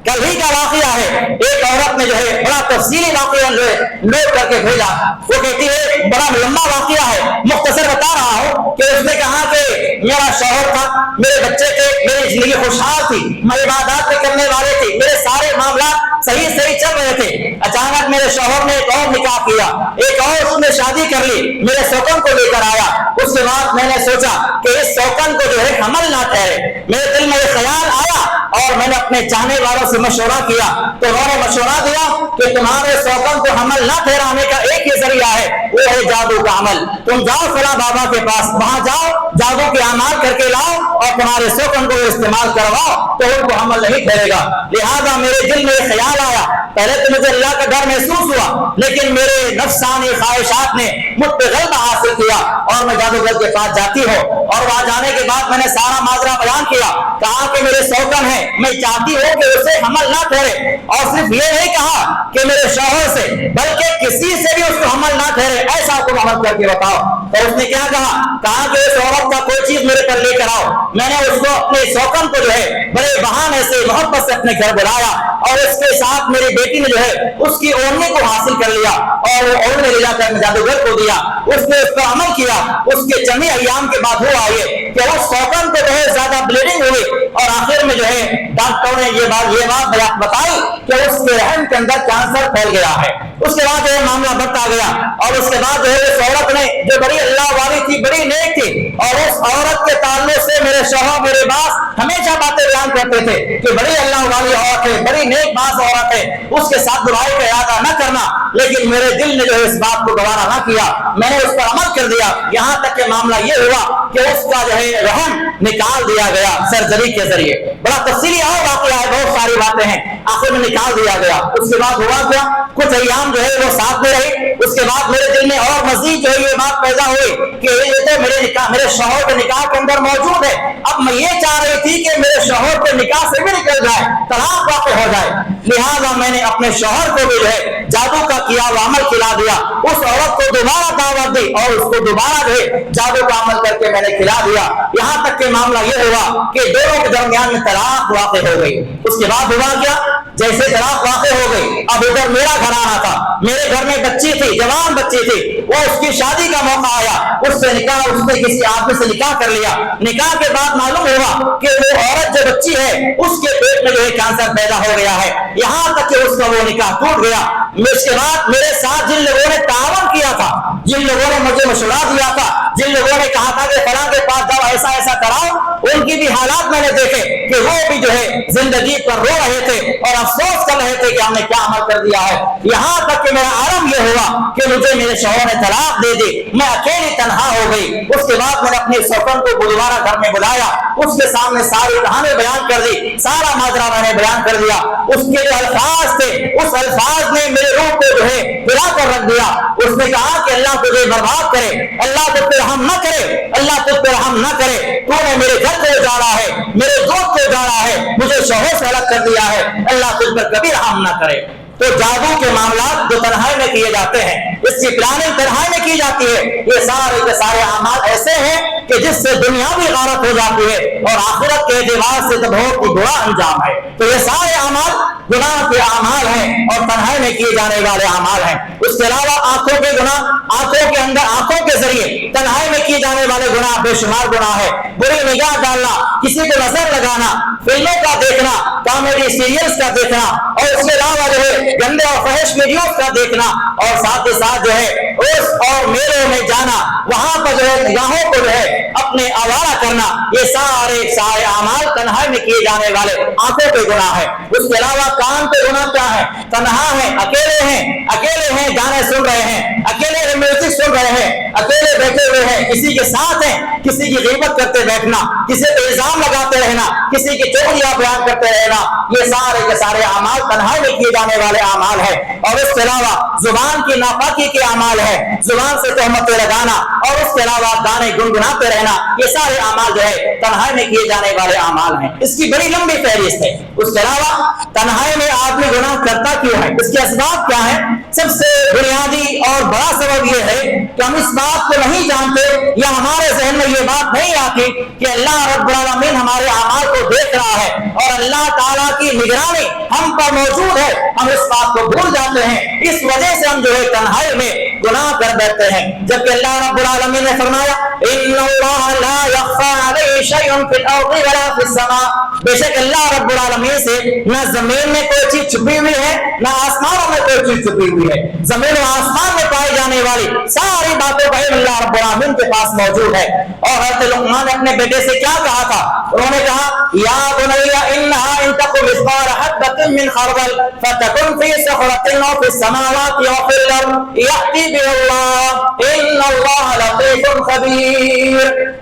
کل ہی کا واقعہ ہے، ایک عورت نے جو ہے بڑا تفصیلی واقعہ نوٹ کر کے بھیجا. وہ کہتی ہے بڑا لمبا واقعہ ہے، مختصر بتا رہا ہوں کہ اس نے کہا کہ میرا شوہر تھا، میرے بچے تھے، میری زندگی خوشحال تھی، میں عبادات بھی کرنے والے تھے، میرے سارے معاملات صحیح چل رہے تھے. اچانک میرے شوہر نے ایک اور نکاح کیا، ایک اور اس نے شادی کر لی، میرے سوکن کو لے کر آیا. اس کے بعد میں نے سوچا کہ اس سوکن کو جو ہے حمل نہ ٹھہرے. میرے دل میں یہ خیال آیا اور میں نے اپنے چاہنے والوں سے مشورہ کیا تو انہوں نے مشورہ دیا کہ تمہارے سوکن کو حمل نہ ٹھہرانے کا ایک ہی ذریعہ ہے، وہ ہے جادو کا عمل. تم جاؤ فلاں بابا کے پاس، وہاں جاؤ، جادو کے اعمال کر کے لاؤ اور تمہارے سوکن کو استعمال کرواؤ تو ان کو حمل نہیں ٹھہرے گا. لہذا میرے دل میں یہ خیال آیا. پہلے تو مجھے اللہ کا ڈر محسوس ہوا، لیکن میرے نفسانی خواہشات نے مجھ پہ غلبہ حاصل کیا اور میں جادوگر کے پاس جاتی ہوں. اور وہاں جانے کے بعد میں نے سارا ماجرا بیان کیا، کہا کہ میرے سوکن ہے، میں چاہتی ہوں کہ اسے حمل نہ ٹھہرے. اور صرف یہ نہیں کہا کہ میرے شوہر سے، بلکہ کسی سے بھی اس کو حمل نہ ٹھہرے، ایسا کو عمل کر کے بتاؤ. تو اس نے کیا کہا کہ اس عورت کا کوئی چیز میرے پر لے کر آؤ. میں نے اس کو اپنے سوکن کو جو ہے بڑے بہانے سے محبت سے اپنے گھر بلایا اور اس کے ساتھ میری بیٹی نے جو ہے اس کی اوڑھنے کو حاصل کر لیا اور وہ اوڑھنے لے جا کر جادوگر کو دیا. اس نے اس پر عمل کیا. اس کے چند ایام کے بعد ہوا یہ کہ اس سوکن کو بہت زیادہ بلیڈنگ ہوئی اور آخر میں جو ہے ڈاکٹر نے یہ بات بتائی کہ اس کے رحم کے اندر کینسر پھیل گیا ہے. اس کے بعد یہ معاملہ بڑھتا گیا اور اس کے بعد جو ہے اس عورت نے جو بڑی اللہ والی تھی، بڑی نیک تھی، اور اس عورت کے تعلق سے میرے شوہر میرے باس ہمیشہ باتیں بیان کرتے تھے کہ بڑی اللہ والی عورت ہے، بڑی نیک باز عورت ہے، اس کے ساتھ برائی کا ارادہ نہ کرنا. لیکن میرے دل نے جو ہے اس بات کو گوارا نہ کیا، میں نے اس پر عمل کر دیا. یہاں تک کہ معاملہ یہ ہوا کہ اس کا جو ہے رحم نکال دیا گیا سرجری کے ذریعے. بڑا تفصیلی اور واقعہ ہے، بہت ساری باتیں ہیں، آخر میں نکال دیا گیا. اس کے بعد ہوا کیا، کچھ ایام جو ہے وہ ساتھ میں رہی. اس کے بعد میرے دل میں اور مزید جو ہے یہ بات پیدا ہوئی کہ یہ تو میرے شوہر کے نکاح کے اندر موجود ہے. اب میں یہ چاہ رہی تھی کہ میرے شوہر کے نکاح سے بھی نکل جائے، طلاق واقع ہو جائے. لہذا میں نے اپنے شوہر کو بھی جو ہے جادو کا کیا ہوا عمل کھلا دیا. اس عورت کو دوبارہ دعوت دی اور اس کو دوبارہ جو ہے جادو کا عمل کر کے میں نے کھلا دیا. یہاں تک کہ معاملہ یہ ہوا کہ دونوں کے درمیان میں طلاق واقع ہو گئی. اس کے بعد ہوا کیا، جیسے طلاق واقع ہو گئی، اب ادھر میرا گھر آنا تھا، میرے گھر میں بچی تھی، جوان بچی تھی، وہ اس کی شادی کا موقع آیا، اس سے نکاح، اس نے کسی آدمی سے نکاح کر لیا. نکاح کے بعد معلوم ہوا کہ وہ عورت جو بچی ہے اس کے پیٹ میں جو ہے کینسر پیدا ہو گیا ہے. یہاں تک کہ اس کا وہ نکاح ٹوٹ گیا. اس کے بعد میرے ساتھ جن لوگوں نے تعاون کیا تھا، جن لوگوں نے مجھے مشورہ دیا تھا، جن لوگوں نے کہا تھا کہ فلاں کے پاس جاؤ، ایسا ایسا کراؤ، ان کی بھی حالات میں نے دیکھے کہ وہ بھی جو ہے زندگی پر رو رہے تھے اور افسوس کر رہے تھے کہ ہم نے کیا عمل کر دیا ہے. یہاں تک کہ میرا عالم یہ ہوا کہ مجھے میرے شوہر نے طلاق دے دی، میں اکیلی تنہا ہو گئی. اس کے بعد میں نے اپنے سوکن کو دوبارہ گھر میں بلایا، اس کے سامنے ساری کہانی بیان کر دی، سارا ماجرا میں نے بیان کر دیا. اس کے جو الفاظ تھے، اس الفاظ نے میرے روح کو جو ہے ہلا کر رکھ دیا. اس نے کہا کہ اللہ تجھے برباد کرے، اللہ تجھ پہ رحم نہ کرے، اللہ تجھ پہ رحم نہ کرے. تو نے میرے گھر کو اجاڑا ہے، میرے دوست کو اجاڑا ہے، مجھے شوہر سے الگ کر دیا ہے، اللہ تجھ پر کبھی رحم نہ کرے. تو جادو کے معاملات جو تنہائی میں کیے جاتے ہیں، اس کی پلاننگ تنہائی میں کی جاتی ہے. یہ سارے کے سارے اعمال ایسے ہیں کہ جس سے دنیا بھی غارت ہو جاتی ہے اور آخرت کے اعتبار سے تو بہت ہی برا انجام ہے. تو یہ سارے اعمال گناہ کے اعمال ہیں اور تنہائی میں کیے جانے والے اعمال ہیں. اس کے علاوہ آنکھوں کے گناہ، آنکھوں کے اندر آنکھوں کے ذریعے تنہائی میں کیے جانے والے گناہ بے شمار گناہ ہے. بری نگاہ ڈالنا، کسی کو نظر لگانا، فلموں کا دیکھنا، کامیڈی سیریلز کا دیکھنا، اور اس کے علاوہ جو ہے گندے اور فحش ویڈیوز کا دیکھنا، اور ساتھ ہی ساتھ جو ہے اس اور میلوں میں جانا، وہاں پر جو ہے نگاہوں کو جو ہے اپنے آوارہ کرنا، یہ سارے اعمال تنہائی میں کیے جانے والے آنکھوں کے گناہ ہے. اس کے علاوہ کان کے گناہ کیا ہے؟ تنہا ہے، اکیلے ہیں، گانے سن رہے ہیں، اکیلے میوزک سن رہے ہیں، اکیلے بیٹھے ہوئے ہیں، کسی کے ساتھ ہیں، کسی کی غیبت کرتے بیٹھنا، کسی پہ الزام لگاتے رہنا، کسی کی چغلیاں بیان کرتے رہنا، یہ سارے کے سارے اعمال تنہائی میں کیے جانے والے اعمال ہیں. اور اس کے علاوہ زبان کی ناپاکی کے اعمال ہے، زبان سے تہمتیں لگانا، اور اس کے علاوہ گانے گنگناتے رہنا، یہ سارے اعمال جو ہے تنہائی میں کیے جانے والے اعمال ہیں. اس کی بڑی لمبی فہرست ہے. اس کے علاوہ تنہائی میں آدمی گناہ کرتا کیوں ہے، اس کے اسباب کیا ہیں؟ سب سے بنیادی اور بڑا سبب یہ ہے کہ ہم اس بات کو نہیں جانتے یا ہمارے ذہن میں یہ بات نہیں آتی کہ اللہ رب العالمین ہمارے اعمال کو دیکھ رہا ہے اور اللہ تعالیٰ کی نگرانی ہم پر موجود ہے، ہم اس بات کو بھول جاتے ہیں، اس وجہ سے ہم جو ہے تنہائی میں گناہ کر بیٹھتے ہیں، جبکہ اللہ رب العالمین نے فرمایا ان اللہ لا یخفی علیہ شیء فی الارض ولا فی السماء، بے شک اللہ رب العالمین سے نہ زمین میں کوئی چیز چھپی ہوئی ہے نہ آسمانوں میں کوئی چیز چھپی ہوئی ہے، زمین و آسمان میں پائی جانے والی ساری باتوں کا علم اللہ رب العالمین کے پاس موجود ہے۔ اور حضرت لقمان نے اپنے بیٹے سے کیا کہا تھا؟ انہوں نے کہا یا بنی انہا ان تک مثقال حبۃ من خردل فتکن فی صخرۃ او فی السماوات او فی الارض یأتی بها اللہ ان اللہ لطیف خبیر۔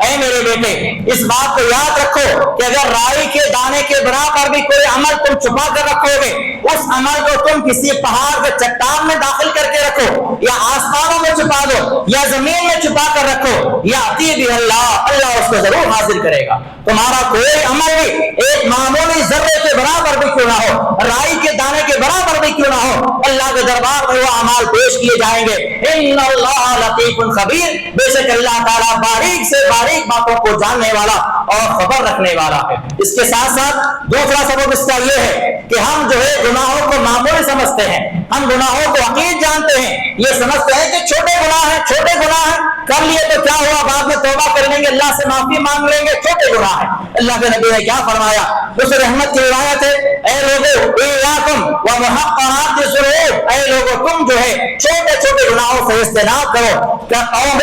اے میرے بیٹے اس بات کو یاد رکھو کہ اگر رائی کے دانے کے برابر بھی کوئی عمل تم چھپا کر رکھو گے، اس عمل کو تم کسی پہاڑ کے چٹان میں داخل کر کے رکھو یا آسمانوں میں چھپا دو یا زمین میں چھپا کر رکھو، یأتی بہ اللہ، اللہ اس کو ضرور حاصل کرے گا۔ تمہارا کوئی عمل بھی ایک معمولی ذرے کے برابر بھی کیوں نہ ہو، رائی کے دانے کے برابر بھی کیوں نہ ہو، اللہ کے دربار میں وہ اعمال پیش کیے جائیں گے۔ ان اللہ لطیف خبیر، بے شک اللہ تعالیٰ باریک سے باریک باتوں کو جاننے والا اور خبر رکھنے والا ہے۔ اس کے ساتھ ساتھ دوسرا سبب اس کا یہ ہے کہ ہم جو ہے گناہوں کو معمولی سمجھتے ہیں، ہم گناہوں کو عقید جانتے ہیں، یہ سمجھتے ہیں کہ چھوٹے گناہ ہیں، چھوٹے گناہ ہیں، کر لیے تو کیا ہوا، بعد میں توبہ کر لیں گے، اللہ سے معافی مانگ لیں گے، چھوٹے گناہ ہیں۔ اللہ کے نبی نے کیا فرمایا؟ اس رحمت کی روایت ہے اے لوگو ایاکم ومحقرات الذنوب، اے لوگو تم جو ہے چھوٹے چھوٹے گناہوں سے اجتناب کرو۔ کیا قوم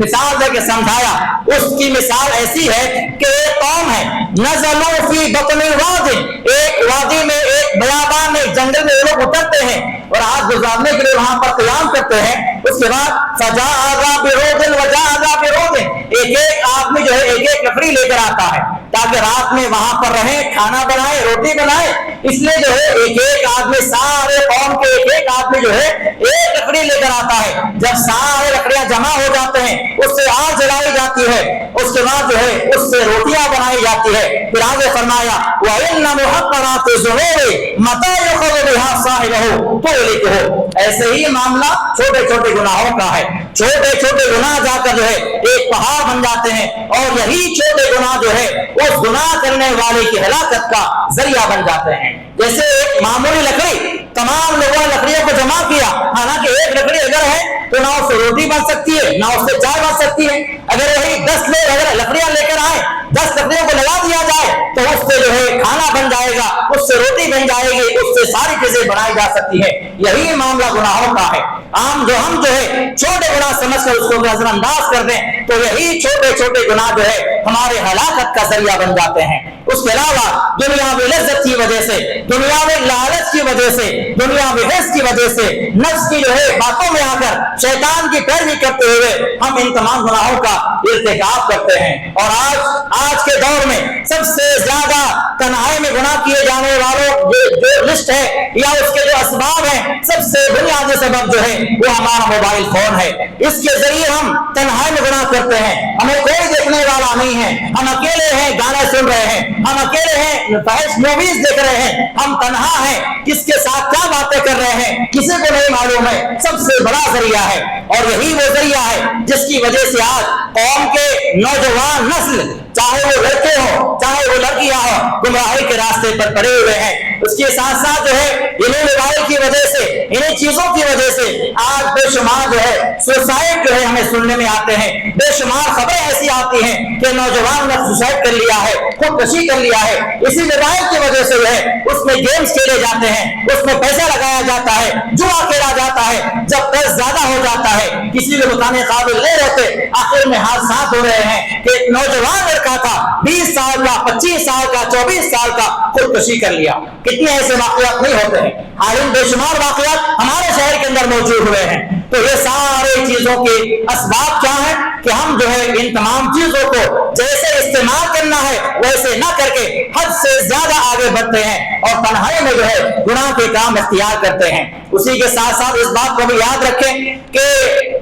مثال دے کے سمجھایا، اس کی مثال ایسی ہے کہ ایک قوم ہے نزلوا فی بطن واد، ایک وادی میں ایک بیابان میں جنگل میں لوگ اترتے ہیں اور آگ گزارنے کے لیے وہاں پر قیام کرتے ہیں، اس کے بعد فجاء ذا برود وجاء ذا برود، ایک ایک آدمی جو ہے ایک ایک لکڑی لے کر آتا ہے تاکہ رات میں وہاں پر رہیں، کھانا بنائے، روٹی بنائے، اس لیے جو ہے ایک ایک آدمی، سارے قوم کے ایک ایک آدمی جو ہے ایک لکڑی لے کر آتا ہے۔ جب سارے لکڑیاں جمع ہو جاتے ہیں اس سے آگ جلائی جاتی ہے، اس کے بعد جو ہے اس سے روٹیاں بنائی جاتی ہے۔ پھر آگے فرمایا وَإِنَّ مُحَقَّرَاتِ الذُّنُوبِ مَتَىٰ يُؤْخَذُ بِهَا صَاحِبُهُ تُهْلِكُهُ، ایسے ہی معاملہ چھوٹے چھوٹے گناہوں کا ہے، چھوٹے چھوٹے گناہ جا کر جو ہے ایک پہاڑ بن جاتے ہیں اور یہی چھوٹے گناہ جو ہے اس گناہ کرنے والے کی ہلاکت کا ذریعہ بن جاتے ہیں۔ جیسے ایک معمولی لکڑی، تمام لوگوں نے لکڑیوں کو جمع کیا، حالانکہ ایک لکڑی اگر ہے تو نہ اس سے روٹی بن سکتی ہے نہ اس سے چائے بن سکتی ہے، اگر وہی 10 لوگ اگر لکڑیاں لے کر آئے، 10 لکڑیوں کو لگا دیا جائے تو اس سے جو ہے کھانا بن جائے گا، اس سے روٹی بن جائے گی، اس سے ساری چیزیں بنائی جا سکتی ہے۔ یہی معاملہ گناہوں کا ہے، ہم جو ہے چھوٹے گناہ سمجھ کر اس کو نظر انداز کر دیں تو یہی چھوٹے چھوٹے گناہ جو ہے ہمارے ہلاکت کا ذریعہ بن جاتے ہیں۔ اس کے علاوہ دنیا میں لذت کی وجہ سے، دنیا میں لالچ کی وجہ سے، دنیا میں حرص کی وجہ سے، نفس کی جو ہے باتوں میں آ کر شیطان کی پیروی کرتے ہوئے ہم ان تمام گناہوں کا ارتکاب کرتے ہیں۔ اور آج کے دور میں سب سے زیادہ تنہائی میں گناہ کیے جانے والوں جو لسٹ ہے یا اس کے جو اسباب ہیں، سب سے بنیادی سبب جو ہے وہ ہمارا موبائل فون ہے۔ اس کے ذریعے ہم تنہائی میں گناہ کرتے ہیں، ہمیں کوئی دیکھنے والا نہیں ہے، ہم اکیلے ہیں، گانے سن رہے ہیں، ہم اکیلے ہیں، فحش موویز دیکھ رہے ہیں، ہم تنہا ہیں، کس کے ساتھ کیا باتیں کر رہے ہیں کسی کو نہیں معلوم ہے، سب سے بڑا ذریعہ ہے۔ اور یہی وہ ذریعہ ہے جس کی وجہ سے آج قوم کے نوجوان نسل، چاہے وہ لڑکے ہوں چاہے وہ لڑکیاں ہوں، گمراہی کے راستے پر پڑے ہوئے ہیں۔ اس کے ساتھ ساتھ جو ہے انہیں موبائل کی وجہ سے، انہیں چیزوں کی وجہ سے آج بے شمار جو ہے سوسائڈ جو ہے ہمیں سننے میں آتے ہیں، بے شمار خبریں ایسی آتی ہیں کہ نوجوان نے سوسائڈ کر لیا ہے، خودکشی کر لیا ہے، اسی موبائل کی وجہ سے جو ہے اس میں گیمز کھیلے جاتے ہیں، اس میں پیسہ لگایا جاتا ہے، جوا کھیلا جاتا ہے، جب پیسہ زیادہ ہو جاتا ہے کسی کو بتانے قابل نہیں رہتے، آخر میں حادثات ہو رہے ہیں کہ ایک نوجوان لڑکا تھا 20 سال کا، 25 سال کا، 24 سال کا، خودکشی کر لیا۔ کتنے ایسے واقعات نہیں ہوتے ہیں، حالانکہ بے شمار واقعات ہمارے شہر کے اندر موجود ہوئے ہیں۔ تو یہ سارے چیزوں کے اسباب کیا ہیں کہ ہم جو جو ہے ان تمام چیزوں کو جیسے استعمال کرنا ہے ویسے نہ کر کے حد سے زیادہ آگے بڑھتے ہیں اور تنہائی میں جو ہے گناہ کے کام اختیار کرتے ہیں۔ اسی کے ساتھ ساتھ اس بات کو بھی یاد رکھیں کہ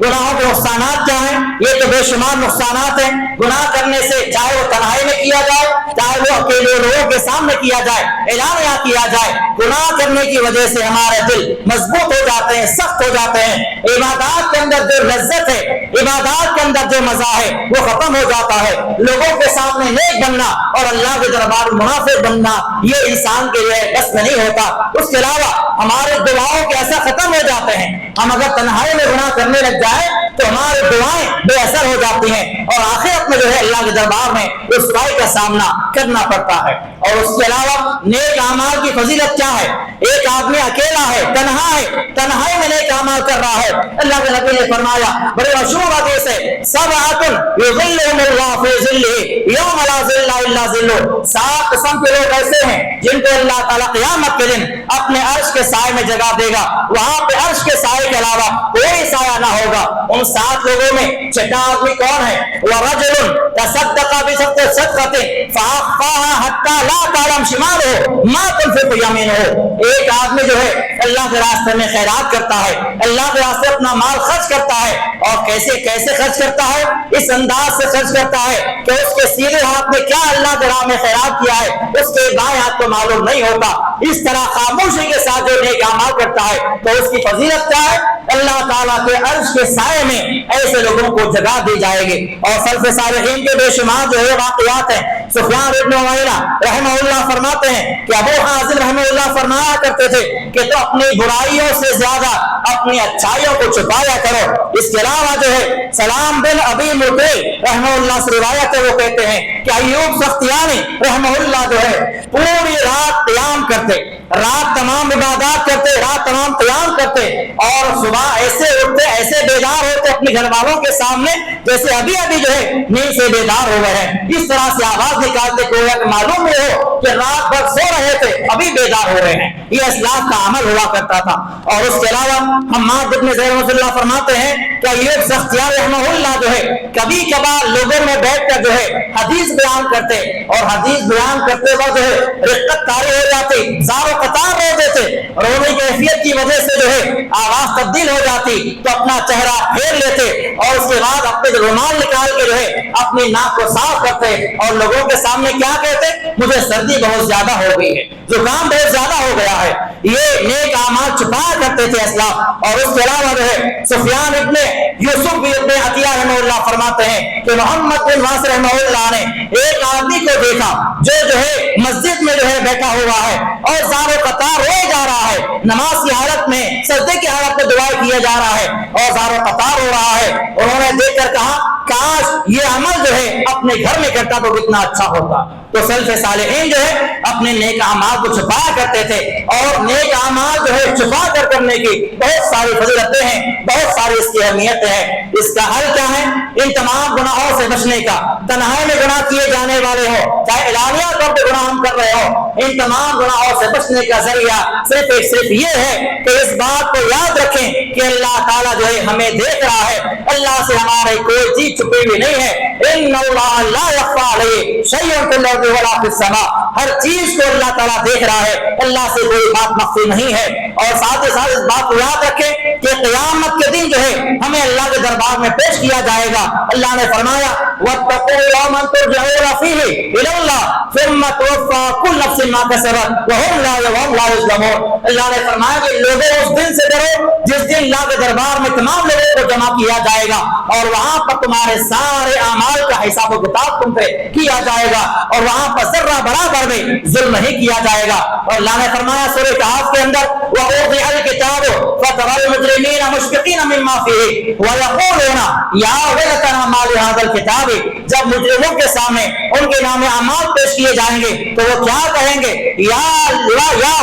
گناہوں کے نقصانات کیا ہیں، یہ تو بے شمار نقصانات ہیں۔ گناہ کرنے سے چاہے وہ تنہائی میں کیا جائے، چاہے وہ اکیلے لوگوں کے سامنے کیا جائے، اعلانیہ کیا جائے، گناہ کرنے کی وجہ سے ہمارے دل مضبوط ہو جاتے ہیں، سخت ہو جاتے ہیں، عبادات کے اندر جو لذت ہے، عبادات کے اندر جو مزہ ہے وہ ختم ہو جاتا ہے۔ لوگوں کے سامنے نیک بننا اور اللہ کے دربار میں منافق بننا یہ انسان کے لیے بس میں نہیں ہوتا۔ اس کے علاوہ ہمارے دعاؤں کے اثر ختم ہو جاتے ہیں۔ ہم اگر تنہائی میں گناہ کرنے لگ جائیں تو ہماری دعائیں بے اثر ہو جاتی ہیں اور آخرت میں جو ہے اللہ کے دربار میں رسوائی کا سامنا کرنا پڑتا ہے۔ اور اس کے علاوہ نیک اعمال کی فضیلت کیا ہے؟ ایک آدمی اکیلا ہے، تنہا ہے، تنہائی میں نیک اعمال کر رہا ہے۔ اللہ کے نبی نے فرمایا، بڑے مشہور حدیث ہے، سبعۃ یظلهم اللہ فی ظلہ یوم لا ظل الا ظلہ، 7 قسم کے لوگ ایسے ہیں جن کو اللہ تعالیٰ قیامت کے دن اپنے عرش کے سائے میں جگہ دے گا، وہاں پہ عرش کے سائے کے علاوہ کوئی سایہ نہ ہوگا۔ ان 7 لوگوں میں چھٹا آدمی کون ہے؟ وَرَجُلٌ تَصَدَّقَ بِصَدْقَةٍ فَأَخْفَاهَا حَتَّى لَا تَعْلَمْ شِمَالُهُ مَا تُنْفِقُ يَمِينُهُ، ایک آدمی جو ہے اللہ کے راستے میں خیرات کرتا ہے، اللہ کے راستے اپنا مال خرچ کرتا ہے، اور کیسے خرچ کرتا ہے؟ اس انداز سے خرچ کرتا ہے کہ اس کے سیدھے ہاتھ میں کیا اللہ کے راہ میں خیرات کیا ہے اس کے بائیں ہاتھ کو معلوم نہیں ہوتا۔ اس طرح خاموشی کے ساتھ جو نیک اعمال کرتا ہے تو اس کی فضیلت کیا ہے؟ اللہ تعالیٰ کے عرش کے سائے میں ایسے لوگوں کو جگہ دی جائے گی۔ اور سلف صالحین کے بے شمار جو ہے واقعات ہیں۔ سفیان بن عیینہ رحمہ اللہ فرماتے ہیں کہ ابو حازم رحمہ اللہ فرمایا کرتے تھے کہ تو اپنی برائیوں سے زیادہ اپنی اچھائیوں کو چھپایا کرو۔ اس کے علاوہ جو ہے سلام بن ابی مطیع رحمہ اللہ سے روایت ہے، وہ کہتے ہیں کہ ایوب سختیانی رحمہ اللہ جو ہے پوری رات قیام کرتے، رات تمام عبادات کرتے، رات تمام قیام کرتے، اور صبح ایسے اٹھتے، ایسے بیدار ہوتے اپنے گھر والوں کے سامنے جیسے ابھی جو ہے نیند سے بیدار ہو گئے ہیں۔ اس طرح سے آواز نکالتے کوئی کہ معلوم یہ ہو کہ رات بھر سو رہے تھے ابھی بیدار ہو رہے ہیں۔ یہ اسلاف کا عمل ہوا کرتا تھا۔ اور اس کے علاوہ حماد بن زید رحمہ اللہ فرماتے ہیں کہ ایوب سختیانی رحمہ اللہ جو ہے کبھی کبھار لوگوں میں بیٹھ کر جو ہے حدیث بیان کرتے، اور حدیث بیان کرتے وقت جو ہے رقت طاری ہو جاتی، زار و قطار رو دیتے، رونے کی کیفیت کی وجہ سے جو ہے آواز تبدیل ہو جاتی تو اپنا چہرہ پھیر لیتے، اور اس کے بعد اپنے رومال نکال کے جو ہے اپنی ناک کو صاف کرتے اور لوگوں کے سامنے کیا کہتے؟ مجھے سردی بہت زیادہ ہو گئی ہے، زکام بہت زیادہ ہو گیا ہے۔ یہ نیک اعمال چھپایا کرتے تھے اسلاف۔ اور اس کے علاوہ جو ہے سفیان ابن یوسف ابن عطیہ رحمہ اللہ فرماتے ہیں کہ محمد بن واسع رحمہ اللہ نے ایک آدمی کو دیکھا جو ہے مسجد میں جو ہے بیٹھا ہوا ہے اور زار و قطار روئے جا رہا ہے، نماز کی حالت میں، سجدے کی حالت میں دعائیں کیا جا رہا ہے اور زار و قطار ہو رہا ہے۔ انہوں نے دیکھ کر کہا کاش یہ عمل جو ہے اپنے گھر میں کرتا تو کتنا اچھا ہوتا۔ تو سلف صالحین جو ہے اپنے نیک اعمال کو چھپایا کرتے تھے، اور نیک اعمال جو ہے چھپا کر کرنے کی بہت ساری فضیلتیں ہیں، بہت ساری اس کی اہمیتیں ہیں۔ اس کا حل کیا ہے؟ ان تمام گناہوں سے بچنے کا، تنہائی میں گناہ کیے جانے والے ہوں چاہے اعلانیہ طور پہ گناہ ہم کر رہے ہوں، ان تمام گناہوں سے بچنے کا ذریعہ صرف یہ ہے کہ اس بات کو یاد رکھیں کہ اللہ تعالیٰ جو ہے ہمیں دیکھ رہا ہے، اللہ سے ہمارے کوئی چیز چھپی ہوئی نہیں ہے۔ ان اللہ لا یخفی علیہ شیء فی الارض ولا فی السماء، ہر چیز کو اللہ تعالیٰ دیکھ رہا ہے، اللہ سے کوئی بات مخفی نہیں ہے۔ اور ساتھ ہی ساتھ اس بات کو یاد رکھیں کہ قیامت کے دن جو ہے ہمیں اللہ کے دربار میں پیش کیا جائے گا۔ اللہ نے فرمایا واتقوا یوما ترجعون فیہ الی اللہ ثم توفی کل نفس ما کسبت وهم لا یظلمون۔ اللہ نے فرمایا کہ لوگوں اس دن سے ڈرو جس دن اللہ کے دربار میں تمام لوگوں کو جمع کیا جائے گا، اور وہاں پر تمہارے سارے اعمال کا حساب و کتاب تم پہ کیا جائے گا، اور وہاں پر ذرہ برابر میں ظلم نہیں کیا جائے گا۔ اور اللہ نے فرمایا سورہ کہف کے اندر وَوُضِعَ الْكِتَابُ فَتَرَى الْمُجْرِمِينَ مُشْفِقِينَ مِمَّا فِيهِ وَيَقُولُونَ يَا وَيْلَتَنَا مَا لِهَذَا الْكِتَابِ، جب مجرموں کے سامنے ان کے نام اعمال پیش کیے جائیں گے تو وہ کیا کہیں گے؟ یا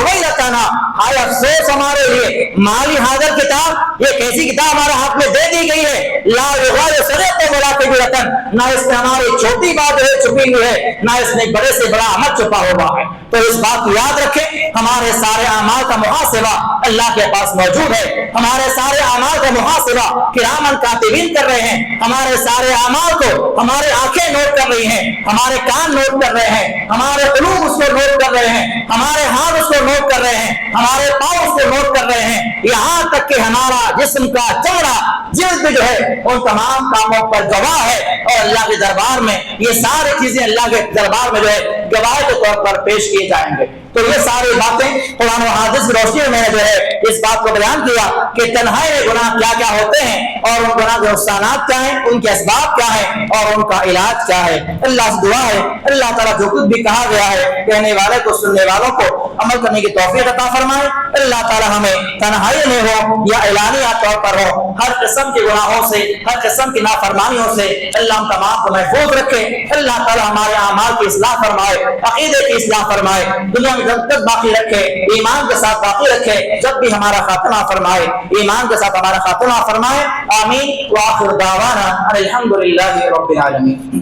ویلتنا، ہائے افسوس ہمارے لیے، مالی حاضر کتاب، یہ کیسی کتاب ہمارے ہاتھ میں دے دی گئی ہے، لا یغادر صغیرۃ ولا کبیرۃ، نہ اس میں ہماری چھوٹی بات ہے چھپی ہوئی ہے، نہ اس میں بڑے سے بڑا عمل چھپا ہوا ہے۔ تو اس بات کو یاد رکھیں، ہمارے سارے اعمال کا محاسبہ اللہ کے پاس موجود ہے، ہمارے سارے اعمال کا محاسبہ کرامن کاتبین کر رہے ہیں، ہمارے سارے اعمال کو ہمارے آنکھیں نوٹ کر رہی ہیں، ہمارے کان نوٹ کر رہے ہیں، ہمارے قلوب اس کو نوٹ کر رہے ہیں، ہمارے ہاتھ اس کو نوٹ کر رہے ہیں، ہمارے پاؤں اس کو نوٹ کر رہے ہیں، یہاں تک کہ ہمارا جسم کا چمڑا جلد جو ہے ان تمام کاموں پر گواہ ہے، اور اللہ کے دربار میں یہ ساری چیزیں اللہ کے دربار میں جو ہے گواہ کے طور پر پیش کیے جائیں گے۔ تو یہ ساری باتیں قرآن و حدیث کی روشنی میں جو ہے اس بات کو بیان کیا کہ تنہائی میں گناہ کیا کیا ہوتے ہیں، اور ان گناہ کے نقصانات کیا ہیں، ان کے اسباب کیا ہیں، اور ان کا علاج کیا ہے۔ اللہ سے دعا ہے اللہ تعالیٰ جو کچھ بھی کہا گیا ہے کہنے والے کو سننے والوں کو عمل کرنے کی توفیق عطا فرمائے۔ اللہ تعالیٰ ہمیں تنہائی میں ہو یا اعلانیہ طور پر ہو ہر قسم کے گناہوں سے، ہر قسم کی نافرمانیوں سے اللہ ہم تمام کو محفوظ رکھے۔ اللہ تعالیٰ ہمارے اعمال کی اصلاح فرمائے، عقیدے کی اصلاح فرمائے، دنیا میں جب تک باقی رکھے، ایمان کے ساتھ باقی رکھے، جب بھی ہمارا خاتمہ فرمائے ایمان کے ساتھ ہمارا خاتمہ فرمائے۔ آمین۔ وآخر دعوانا الحمد للہ رب العالمین۔